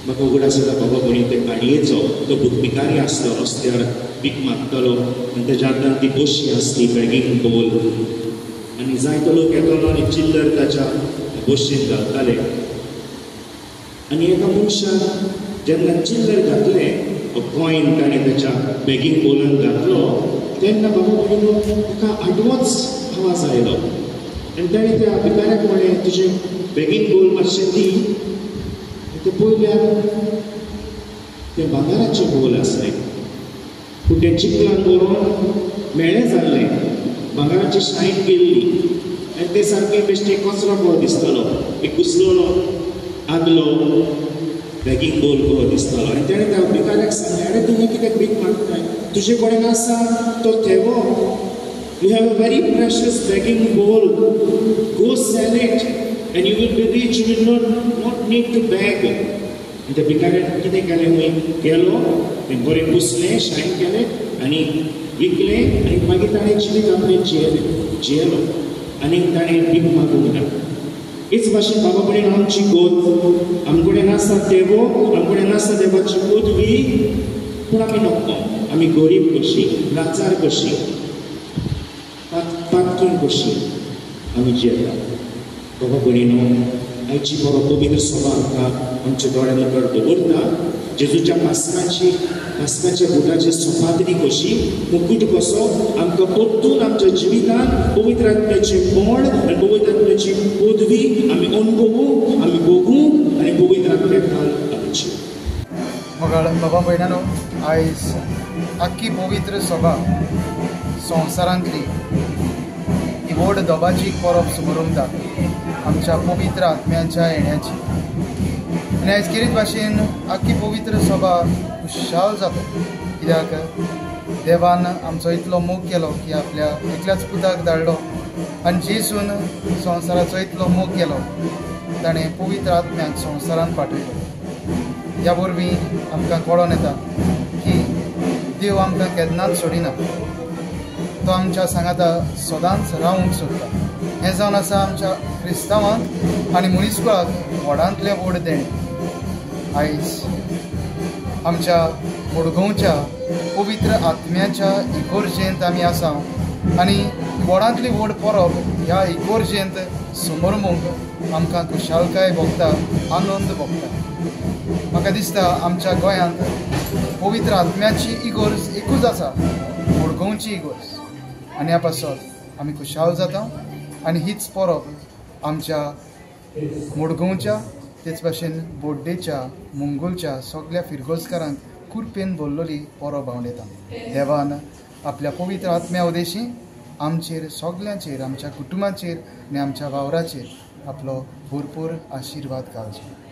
म्हाका उगडास जाता बाबा कोणी ते काणयेचो तो बुकविकारी आसलो रस्त्यार पीक मागतालो आनी तेज्या हातान ती बोशी आसली बॅगींग बोल आनी जायतो लोक येतालो आनी चिल्लर ताच्या बोशेन घालताले आनी एका मनशान जेन्ना चिल्लर घातलें कॉइन ताणें ताच्या बॅगींग बोलान घातलो तेन्ना बाबा भयणीनो ताका आडवोच आवाज आयलो आनी ताणें त्या भिकाऱ्याक म्हळें तुजें बॅगींग बोल मातशें दी ते पळयल्यार ते भांगाराचे बोल आसले पूण ते चिकलान दवरून मेळ्ळें जाल्लें भांगाराची शायन गेल्ली आनी ते सारके बेश्टे कचरो कहो दिसतालो एक कुसलोलो आदलो बॅगींग बोल कहो दिसतालो आनी ताणें त्या भिकाऱ्याक सांगलें अरे तुमी कित्याक भीक मागताय तुजे कडेन आसा तो थेवो you have a very precious begging bowl go sell it and you will be rich, you will not need to beg. And the भिकाऱ्यान कितें केलें हुंय गेलो तें बरें पुसलें शायन केलें आनी विकलें आनी मागीर ताणें जिवीत आपलें जियेलो आनी ताणें भीक मागूंक ना. हेच भाशेन बाबा कडेन आमची गोद आमचे कडेन आसा देवो आमचे कडेन आसा देवाची पदवी पूण आमी नकळो आमी गरीब कशी लाचार कशी पातकीण कशी आमी जियेता. बाबा भयणीनो आयची बरो पवित्र सभा आमकां आमच्या दोळ्या मुखार दवरता जेजूच्या पास्काच्या बुटाची सोपातरी कशी मुकुट कसो आमकां परतून आमच्या जिवितांत पवित्र आत्म्याचें बळ आनी पवित्र आत्म्याची पदवी आमी अनुभवूं आमी भोगूं आनी पवित्र आत्म्याक घालची. बाबा भयणानो आयज आख्खी पवित्र सभा संवसारांतली ही व्हड दोबाची परब समारंभता आमच्या पवित्र आत्म्याच्या येण्याची आनी आयज कितें भाशेन आख्खी पवित्र सभा खुशाल जाता कित्याक देवान आमचो इतलो मोग केलो की आपल्या एकल्याच पुताक धाडलो आनी जेसून संवसाराचो इतलो मोग केलो ताणें पवित्र आत्म्याक संवसारांत पाठयलो. ह्या वरवीं आमकां कळोन येता की देव आमकां केन्नाच सोडिना तो आमच्या सांगाता सदांच रावूंक सोदता. हें जावन आसा आमच्या क्रिस्तांवांक आनी मनीसकुळाक व्हडांतलें व्हड देण. आयज आमच्या मडगांवच्या पवित्र आत्म्याच्या इगोर्जेंत आमी आसा आनी व्हडांतली व्हड परब ह्या इगोर्जेंत समारंभूंक आमकां खुशालकाय भोगता आनंद भोगता. म्हाका दिसता आमच्या गोंयांत पवित्र आत्म्याची इगोर्ज एकूच आसा मडगांवची इगोर्ज आनी ह्या पासत आमी खुशाल जाता आनी हीच परब आमच्या मडगांवच्या तेच भाशेन बोड्डेच्या मुंगोलच्या सगळ्या फिरगोजकारांक कुरपेन भरलेली परब हांव येता. देवान आपल्या पवित्र आत्म्या उदेशी आमचेर सगळ्यांचेर आमच्या कुटुंबाचेर आनी आमच्या वावराचेर आपलो भरपूर आशिर्वाद घालचे.